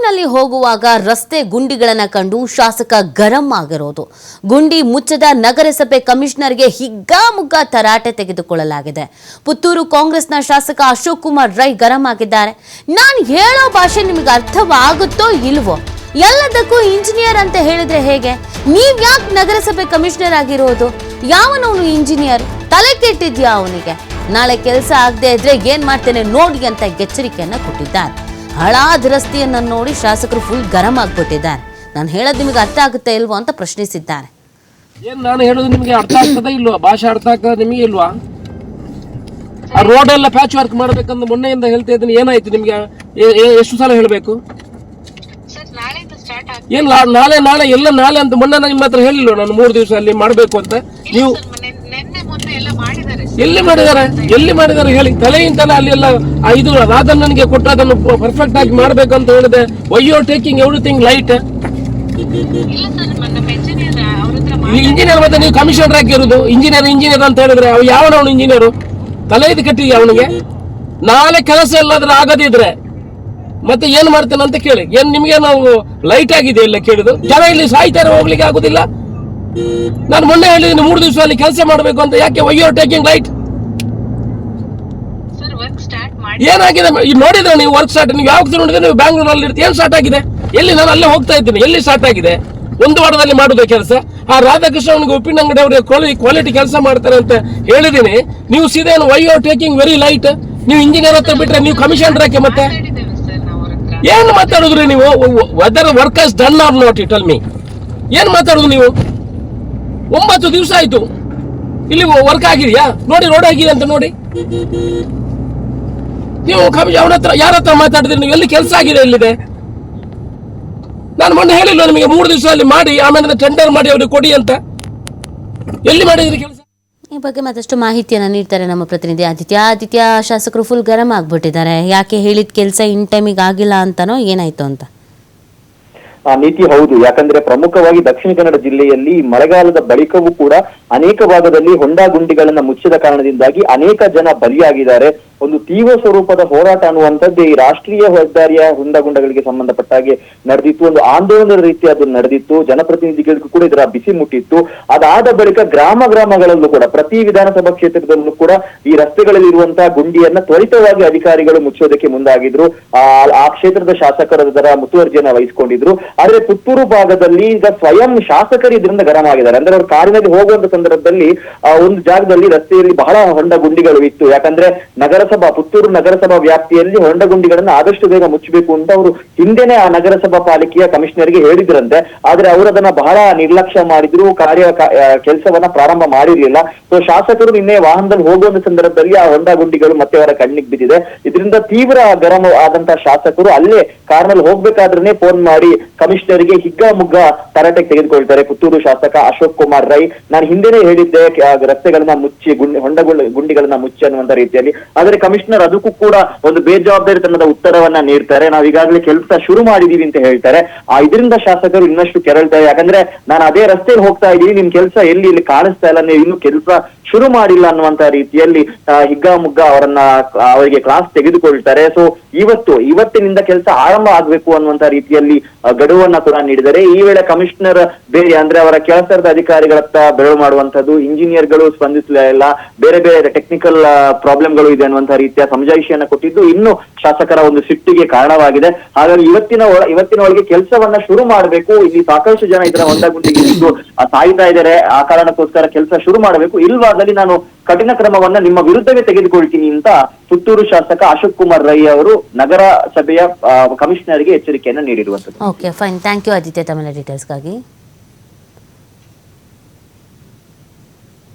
ಪುತ್ತೂರಿನಲ್ಲಿ ಹೋಗುವಾಗ ರಸ್ತೆ ಗುಂಡಿಗಳನ್ನು ಕಂಡು ಶಾಸಕ ಗರಂ ಆಗಿರೋದು. ಗುಂಡಿ ಮುಚ್ಚದ ನಗರಸಭೆ ಕಮಿಷನರ್ಗೆ ಹಿಗ್ಗಾಮುಗ್ಗಾ ತರಾಟೆ ತೆಗೆದುಕೊಳ್ಳಲಾಗಿದೆ. ಪುತ್ತೂರು ಕಾಂಗ್ರೆಸ್ನ ಶಾಸಕ ಅಶೋಕ್ ಕುಮಾರ್ ರೈ ಗರಂ ಆಗಿದ್ದಾರೆ. ನಾನು ಹೇಳೋ ಭಾಷೆ ನಿಮಗೆ ಅರ್ಥವಾಗುತ್ತೋ ಇಲ್ವೋ? ಎಲ್ಲದಕ್ಕೂ ಇಂಜಿನಿಯರ್ ಅಂತ ಹೇಳಿದ್ರೆ ಹೇಗೆ? ನೀವ್ ಯಾಕೆ ನಗರಸಭೆ ಕಮಿಷನರ್ ಆಗಿರೋದು? ಯಾವನವನು ಇಂಜಿನಿಯರ್? ತಲೆ ಕೆಟ್ಟಿದ್ಯಾ ಅವನಿಗೆ? ನಾಳೆ ಕೆಲಸ ಆಗದೆ ಇದ್ರೆ ಏನ್ ಮಾಡ್ತೇನೆ ನೋಡಿ ಅಂತ ಎಚ್ಚರಿಕೆಯನ್ನ ಕೊಟ್ಟಿದ್ದಾರೆ. ಹಳಾದ ರಸ್ತೆಯನ್ನ ನೋಡಿ ಶಾಸಕರು ಫುಲ್ ಗರಂ ಆಗ್ಬಿಟ್ಟಿದ್ದಾರೆ. ನಾನು ಹೇಳೋದು ನಿಮಗೆ ಅರ್ಥ ಆಗುತ್ತೆ ಇಲ್ವೋ ಅಂತ ಪ್ರಶ್ನಿಸಿದ್ದಾರೆ. ಏನ್ ನಾನು ಹೇಳೋದು ನಿಮಗೆ ಅರ್ಥ ಆಗ್ತದೆ ಇಲ್ವಾ? ಭಾಷೆ ಅರ್ಥ ಆಗ್ತದೆ ನಿಮಗೆ ಇಲ್ವಾ? ಆ ರೋಡ್ ಎಲ್ಲ ಪ್ಯಾಚ್ ವರ್ಕ್ ಮಾಡ್ಬೇಕಂತ ಮೊನ್ನೆಯಿಂದ ಹೇಳ್ತಾ ಇದ್ದೀನಿ. ಏನಾಯ್ತು ನಿಮ್ಗೆ? ಎಷ್ಟು ಸಲ ಹೇಳಬೇಕು? ಏನ್ ನಾಳೆ ಎಲ್ಲ ನಾಳೆ ಅಂತ ಮೊನ್ನೆ ನಿಮ್ಮ ಹತ್ರ ಹೇಳಿಲ್ವ ನಾನು 3 ದಿವಸ ಅಲ್ಲಿ ಮಾಡ್ಬೇಕು ಅಂತ? ನೀವು ಎಲ್ಲಿ ಮಾಡಿದ್ದಾರೆ ಹೇಳಿ? ತಲೆಯಿಂದಲೇ ಅಲ್ಲಿ ಎಲ್ಲ ಇದು ರಾಧನ್ ನನಗೆ ಕೊಟ್ಟ ಅದನ್ನು ಪರ್ಫೆಕ್ಟ್ ಆಗಿ ಮಾಡ್ಬೇಕು ಅಂತ ಹೇಳಿದೆ. Why you are taking everything light? Engineer ಮತ್ತೆ ನೀವು ಕಮಿಷನರ್ ಆಗಿರೋದು ಇಂಜಿನಿಯರ್ ಅಂತ ಹೇಳಿದ್ರೆ ಅವ್ ಯಾವನವನು ಇಂಜಿನಿಯರು? ತಲೆ ಇದು ಕಟ್ಟಿದ್ಯ ಅವನಿಗೆ? ನಾಳೆ ಕೆಲಸ ಎಲ್ಲಾದ್ರೂ ಆಗದಿದ್ರೆ ಮತ್ತೆ ಏನ್ ಮಾಡ್ತೇನೆ ಅಂತ ಕೇಳಿ. ಏನ್ ನಿಮ್ಗೆ ನಾವು ಲೈಟ್ ಆಗಿದೆ ಎಲ್ಲ ಕೇಳಿದ್ರು? ಜನ ಇಲ್ಲಿ ಸಾಯ್ತಾರೆ, ಹೋಗ್ಲಿಕ್ಕೆ ಆಗುದಿಲ್ಲ. ನಾನು ಮೊನ್ನೆ ಹೇಳಿದ್ದೀನಿ 3 ದಿವಸ ಅಲ್ಲಿ ಕೆಲಸ ಮಾಡಬೇಕು ಅಂತ. ಯಾಕೆ? Why you are taking light? ಏನಾಗಿದೆ ನೋಡಿದ್ರೆ ನೀವು ವರ್ಕ್ ಸ್ಟಾರ್ಟ್? ನೀವು ಯಾವಾಗ ನೋಡಿದ್ರೆ ನೀವು ಬ್ಯಾಂಗ್ಳೂರಲ್ಲಿ ಇರ್ತೀವಿ. ಏನ್ ಸ್ಟಾರ್ಟ್ ಆಗಿದೆ? ಎಲ್ಲಿ? ನಾನು ಅಲ್ಲೇ ಹೋಗ್ತಾ ಇದ್ದೀನಿ. ಎಲ್ಲಿ ಸ್ಟಾರ್ಟ್ ಆಗಿದೆ? 1 ವಾರದಲ್ಲಿ ಮಾಡುದೇ ಕೆಲಸ. ಆ ರಾಧಾಕೃಷ್ಣ ಅವನಿಗೆ ಉಪ್ಪಿನಂಗಡಿ ಅವರಿಗೆ ಕ್ವಾಲಿಟಿ ಕೆಲಸ ಮಾಡ್ತಾರೆ ಅಂತ ಹೇಳಿದೀನಿ. ನೀವು ಸೀದಾ why you are taking very light? ನೀವು ಇಂಜಿನಿಯರ್ ಹತ್ರ ಬಿಟ್ರೆ ನೀವು ಕಮಿಷನರ್ ಯಾಕೆ? ಮತ್ತೆ ಏನ್ ಮಾತಾಡಿದ್ರಿ ನೀವು? Whether work has done or not, tell me. ಏನ್ ಮಾತಾಡುದು ನೀವು? 9 ದಿವಸ ಆಯ್ತು ಇಲ್ಲಿ ವರ್ಕ್ ಆಗಿದೆಯಾ? ನೋಡಿ, ರೋಡ್ ಆಗಿದೆ ಅಂತ ನೋಡಿ. ನೀವು ಅವನ ಹತ್ರ ಯಾರ ಹತ್ರ ಮಾತಾಡಿದ್ರಿ? ನೀವು ಎಲ್ಲಿ ಕೆಲಸ ಆಗಿದೆ? ಎಲ್ಲಿದೆ? ನಾನು ಮೊನ್ನೆ ಹೇಳಿಲ್ವ ನಿಮಗೆ 3 ದಿವಸ ಅಲ್ಲಿ ಮಾಡಿ ಆಮೇಲೆ ಟೆಂಡರ್ ಮಾಡಿ ಅವ್ರಿಗೆ ಕೊಡಿ ಅಂತ? ಎಲ್ಲಿ ಮಾಡಿದ್ರಿ ಕೆಲಸ? ಈ ಬಗ್ಗೆ ಮತ್ತಷ್ಟು ಮಾಹಿತಿಯನ್ನು ನೀಡ್ತಾರೆ ನಮ್ಮ ಪ್ರತಿನಿಧಿ ಆದಿತ್ಯ. ಶಾಸಕರು ಫುಲ್ ಗರಂ ಆಗ್ಬಿಟ್ಟಿದ್ದಾರೆ. ಯಾಕೆ ಹೇಳಿದ ಕೆಲಸ ಇನ್ ಟೈಮಿಗೆ ಆಗಿಲ್ಲ ಅಂತನೋ ಏನಾಯ್ತು ಅಂತ? ನೀತಿ ಹೌದು. ಯಾಕಂದ್ರೆ ಪ್ರಮುಖವಾಗಿ ದಕ್ಷಿಣ ಕನ್ನಡ ಜಿಲ್ಲೆಯಲ್ಲಿ ಮಳೆಗಾಲದ ಬಳಿಕವೂ ಕೂಡ ಅನೇಕ ಭಾಗದಲ್ಲಿ ಹೊಂಡ ಗುಂಡಿಗಳನ್ನ ಮುಚ್ಚಿದ ಕಾರಣದಿಂದಾಗಿ ಅನೇಕ ಜನ ಬಲಿಯಾಗಿದ್ದಾರೆ. ಒಂದು ತೀವ್ರ ಸ್ವರೂಪದ ಹೋರಾಟ ಅನ್ನುವಂಥದ್ದು ಈ ರಾಷ್ಟ್ರೀಯ ಹೆದ್ದಾರಿಯ ಹೊಂಡಗುಂಡಗಳಿಗೆ ಸಂಬಂಧಪಟ್ಟ ಹಾಗೆ ನಡೆದಿತ್ತು. ಒಂದು ಆಂದೋಲನದ ರೀತಿ ಅದು ನಡೆದಿತ್ತು. ಜನಪ್ರತಿನಿಧಿಗಳಿಗೂ ಕೂಡ ಇದರ ಬಿಸಿ ಮುಟ್ಟಿತ್ತು. ಅದಾದ ಬಳಿಕ ಗ್ರಾಮಗಳಲ್ಲೂ ಕೂಡ ಪ್ರತಿ ವಿಧಾನಸಭಾ ಕ್ಷೇತ್ರದಲ್ಲೂ ಕೂಡ ಈ ರಸ್ತೆಗಳಲ್ಲಿ ಇರುವಂತಹ ಗುಂಡಿಯನ್ನ ತ್ವರಿತವಾಗಿ ಅಧಿಕಾರಿಗಳು ಮುಚ್ಚೋದಕ್ಕೆ ಮುಂದಾಗಿದ್ರು. ಆ ಕ್ಷೇತ್ರದ ಶಾಸಕರು ಅದರ ಮುತುವರ್ಜಿಯನ್ನ ವಹಿಸಿಕೊಂಡಿದ್ರು. ಆದ್ರೆ ಪುತ್ತೂರು ಭಾಗದಲ್ಲಿ ಈಗ ಸ್ವಯಂ ಶಾಸಕರು ಇದರಿಂದ ಗರಂ ಆಗಿದ್ದಾರೆ. ಅಂದ್ರೆ ಅವರು ಕಾರಿನಲ್ಲಿ ಹೋಗುವಂತ ಸಂದರ್ಭದಲ್ಲಿ ಒಂದು ಜಾಗದಲ್ಲಿ ರಸ್ತೆಯಲ್ಲಿ ಬಹಳ ಹೊಂಡ ಗುಂಡಿಗಳು ಇತ್ತು. ಯಾಕಂದ್ರೆ ಪುತ್ತೂರು ನಗರಸಭಾ ವ್ಯಾಪ್ತಿಯಲ್ಲಿ ಹೊಂಡ ಗುಂಡಿಗಳನ್ನ ಆದಷ್ಟು ಬೇಗ ಮುಚ್ಚಬೇಕು ಅಂತ ಅವರು ಹಿಂದೆನೆ ಆ ನಗರಸಭಾ ಪಾಲಿಕೆಯ ಕಮಿಷನರ್ಗೆ ಹೇಳಿದ್ರಂತೆ. ಆದ್ರೆ ಅವರು ಅದನ್ನ ಬಹಳ ನಿರ್ಲಕ್ಷ್ಯ ಮಾಡಿದ್ರು, ಕೆಲಸವನ್ನ ಪ್ರಾರಂಭ ಮಾಡಿರ್ಲಿಲ್ಲ. ಸೊ ಶಾಸಕರು ನಿನ್ನೆ ವಾಹನದಲ್ಲಿ ಹೋಗುವಂತ ಸಂದರ್ಭದಲ್ಲಿ ಆ ಹೊಂಡ ಗುಂಡಿಗಳು ಮತ್ತೆ ಅವರ ಕಣ್ಣಿಗೆ ಬಿದ್ದಿದೆ. ಇದರಿಂದ ತೀವ್ರ ಗರಂ ಆದಂತಹ ಶಾಸಕರು ಅಲ್ಲೇ ಕಾರ್ನಲ್ಲಿ ಹೋಗ್ಬೇಕಾದ್ರೆ ಫೋನ್ ಮಾಡಿ ಕಮಿಷನರ್ಗೆ ಹಿಗ್ಗಾಮುಗ್ಗಾ ತರಾಟೆಗೆ ತೆಗೆದುಕೊಳ್ತಾರೆ. ಪುತ್ತೂರು ಶಾಸಕ ಅಶೋಕ್ ಕುಮಾರ್ ರೈ, ನಾನು ಹಿಂದೆನೆ ಹೇಳಿದ್ದೆ ರಸ್ತೆಗಳನ್ನ ಮುಚ್ಚಿ ಹೊಂಡ ಗುಂಡಿಗಳನ್ನ ಮುಚ್ಚಿ ಅನ್ನುವಂತ ರೀತಿಯಲ್ಲಿ. ಆದ್ರೆ ಕಮಿಷನರ್ ಅದಕ್ಕೂ ಕೂಡ ಒಂದು ಬೇಜವಾಬ್ದಾರಿತನದ ಉತ್ತರವನ್ನ ನೀಡ್ತಾರೆ. ನಾವು ಈಗಾಗಲೇ ಕೆಲಸ ಶುರು ಮಾಡಿದೀವಿ ಅಂತ ಹೇಳ್ತಾರೆ. ಇದರಿಂದ ಶಾಸಕರು ಇನ್ನಷ್ಟು ಕೆರಳ್ತಾರೆ. ಯಾಕಂದ್ರೆ ನಾನು ಅದೇ ರಸ್ತೆಯಲ್ಲಿ ಹೋಗ್ತಾ ಇದ್ದೀನಿ, ನಿಮ್ ಕೆಲಸ ಇಲ್ಲಿ ಕಾಣಿಸ್ತಾ ಇಲ್ಲ, ನೀವು ಇನ್ನು ಕೆಲಸ ಶುರು ಮಾಡಿಲ್ಲ ಅನ್ನುವಂತ ರೀತಿಯಲ್ಲಿ ಹಿಗ್ಗಾಮುಗ್ಗಾ ಅವರಿಗೆ ಕ್ಲಾಸ್ ತೆಗೆದುಕೊಳ್ತಾರೆ. ಸೊ ಇವತ್ತಿನಿಂದ ಕೆಲಸ ಆರಂಭ ಆಗ್ಬೇಕು ಅನ್ನುವಂತ ರೀತಿಯಲ್ಲಿ ಗಡುವನ್ನ ಕೂಡ ನೀಡಿದ್ದಾರೆ. ಈ ವೇಳೆ ಕಮಿಷನರ್ ಬೇರೆ ಅಂದ್ರೆ ಅವರ ಕೆಲಸದ ಅಧಿಕಾರಿಗಳತ್ತ ಬೆರಳು ಮಾಡುವಂತದ್ದು, ಇಂಜಿನಿಯರ್ಗಳು ಸ್ಪಂದಿಸಲಿಲ್ಲ, ಬೇರೆ ಟೆಕ್ನಿಕಲ್ ಪ್ರಾಬ್ಲಮ್ಗಳು ಇದೆ ಅನ್ನುವಂತ ರೀತಿಯ ಸಮಜಾಯಿಷಿಯನ್ನ ಕೊಟ್ಟಿದ್ದು ಇನ್ನು ಶಾಸಕರ ಒಂದು ಸಿಟ್ಟಿಗೆ ಕಾರಣವಾಗಿದೆ. ಹಾಗಾಗಿ ಇವತ್ತಿನ ಒಳಗೆ ಕೆಲಸವನ್ನ ಶುರು ಮಾಡಬೇಕು. ಇಲ್ಲಿ ಸಾಕಷ್ಟು ಜನ ಇದರ ಹೊಂಡಗುಂಡಿಗೆ ಸಾಯ್ತಾ ಇದ್ದಾರೆ. ಆ ಕಾರಣಕ್ಕೋಸ್ಕರ ಕೆಲಸ ಶುರು ಮಾಡಬೇಕು. ಇಲ್ವಾದಲ್ಲಿ ನಾನು ಕಠಿಣ ಕ್ರಮವನ್ನ ನಿಮ್ಮ ವಿರುದ್ಧವೇ ತೆಗೆದುಕೊಳ್ತೀನಿ ಅಂತ ಪುತ್ತೂರು ಶಾಸಕ ಅಶೋಕ್ ಕುಮಾರ್ ರೈ ಅವರು ನಗರಸಭೆಯ ಕಮಿಷನರ್ಗೆ ಎಚ್ಚರಿಕೆಯನ್ನ ನೀಡಿರುವಂತದ್ದು. Okay, fine. Thank you Aditya ತಮ್ಮ ಡೀಟೇಲ್ಸ್ಗಾಗಿ.